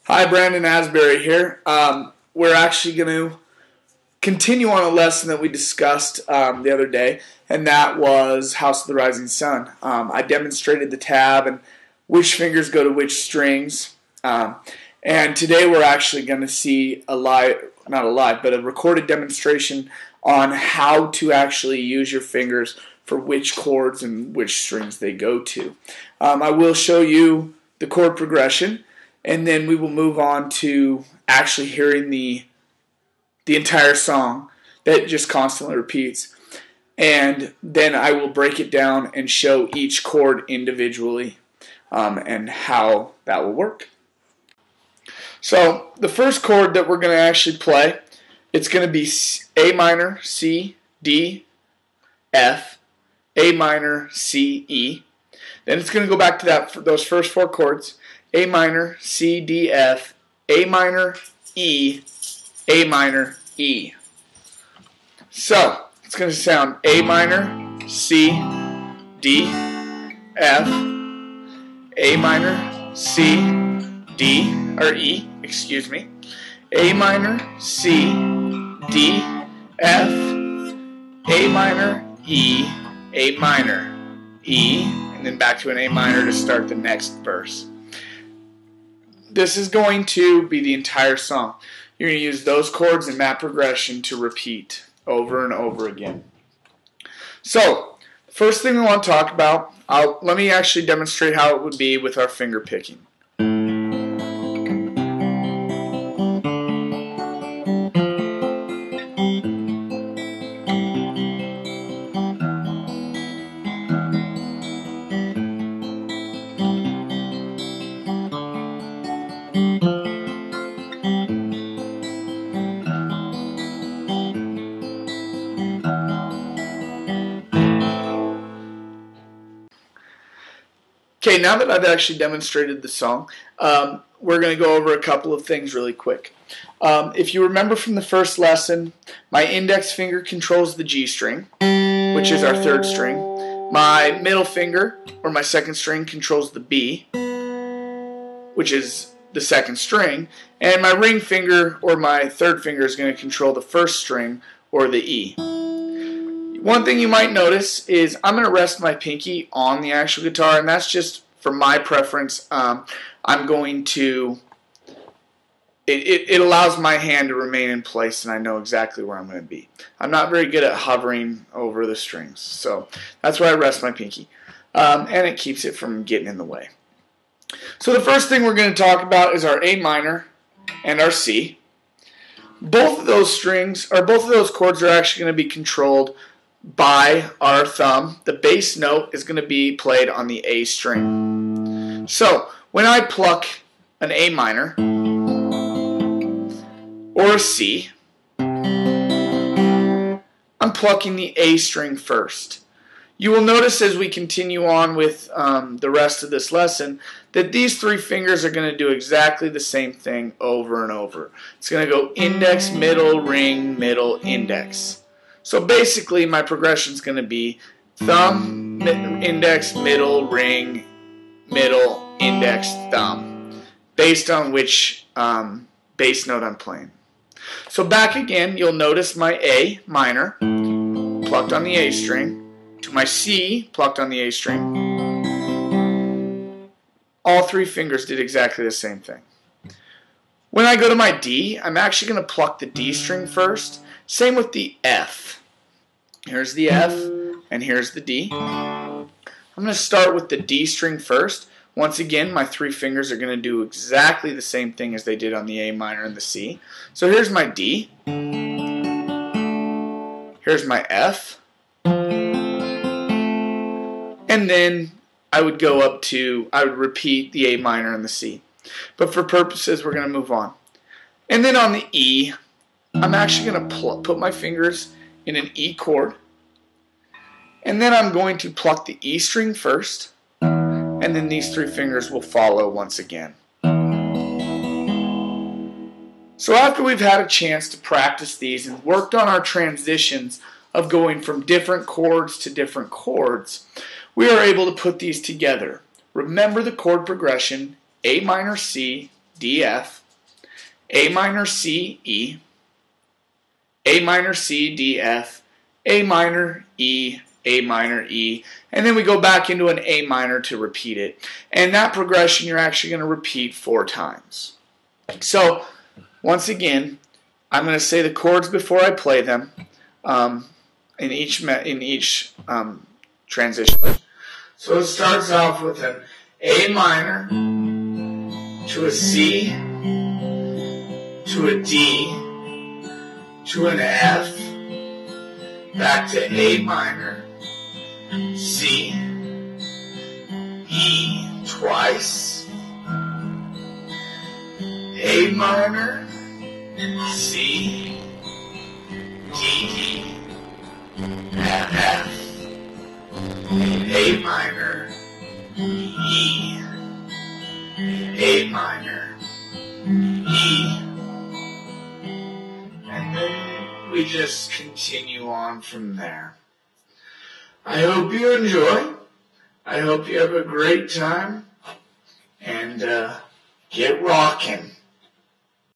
Hi, Brandon Asbury here. We're actually going to continue on a lesson that we discussed the other day, and that was House of the Rising Sun. I demonstrated the tab and which fingers go to which strings. And today we're actually going to see a recorded demonstration on how to actually use your fingers for which chords and which strings they go to. I will show you the chord progression, and then we will move on to actually hearing the entire song that just constantly repeats. And then I will break it down and show each chord individually and how that will work. So the first chord that we're going to actually play, it's going to be A minor, C, D, F, A minor, C, E. Then it's going to go back to those first four chords. A minor, C, D, F, A minor, E, A minor, E. So it's going to sound A minor, C, D, F, A minor, C, D, or E, excuse me, A minor, C, D, F, A minor, E, A minor, E, and then back to an A minor to start the next verse. This is going to be the entire song. You're going to use those chords and that progression to repeat over and over again. So, the first thing we want to talk about, let me actually demonstrate how it would be with our finger picking. Okay, now that I've actually demonstrated the song, we're going to go over a couple of things really quick. If you remember from the first lesson, my index finger controls the G string, which is our third string. My middle finger, or my second string, controls the B, which is the second string. And my ring finger, or my third finger, is going to control the first string, or the E. One thing you might notice is I'm going to rest my pinky on the actual guitar, and that's just for my preference. I'm going to, it allows my hand to remain in place, and I know exactly where I'm going to be. I'm not very good at hovering over the strings, so that's where I rest my pinky, and it keeps it from getting in the way. So the first thing we're going to talk about is our A minor and our C. Both of those strings, or both of those chords, are actually going to be controlled by our thumb. The bass note is going to be played on the A string. So when I pluck an A minor or a C, I'm plucking the A string first. You will notice as we continue on with the rest of this lesson that these three fingers are going to do exactly the same thing over and over. It's going to go index, middle, ring, middle, index. So basically my progression is going to be thumb, index, middle, ring, middle, index, thumb, based on which bass note I'm playing. So back again, you'll notice my A minor plucked on the A string, to my C plucked on the A string. All three fingers did exactly the same thing. When I go to my D, I'm actually going to pluck the D string first. Same with the F. Here's the F, and here's the D. I'm going to start with the D string first. Once again, my three fingers are going to do exactly the same thing as they did on the A minor and the C. So here's my D. Here's my F. And then I would go up to, I would repeat the A minor and the C. But for purposes, we're going to move on. And then on the E, I'm actually going to put my fingers in an E chord, and then I'm going to pluck the E string first, and then these three fingers will follow once again. So after we've had a chance to practice these and worked on our transitions of going from different chords to different chords, we are able to put these together. Remember the chord progression: A minor, C, D, F, A minor, C, E, A minor, C, D, F, A minor, E, A minor, E, and then we go back into an A minor to repeat it. And that progression you're actually going to repeat 4 times. So, once again, I'm going to say the chords before I play them in each transition. So it starts off with an A minor to a C to a D to an F, back to A minor, C, E twice, A minor, C, D, F, A minor, E, A minor, E, and then we just continue on from there. I hope you enjoy. I hope you have a great time, and get rocking.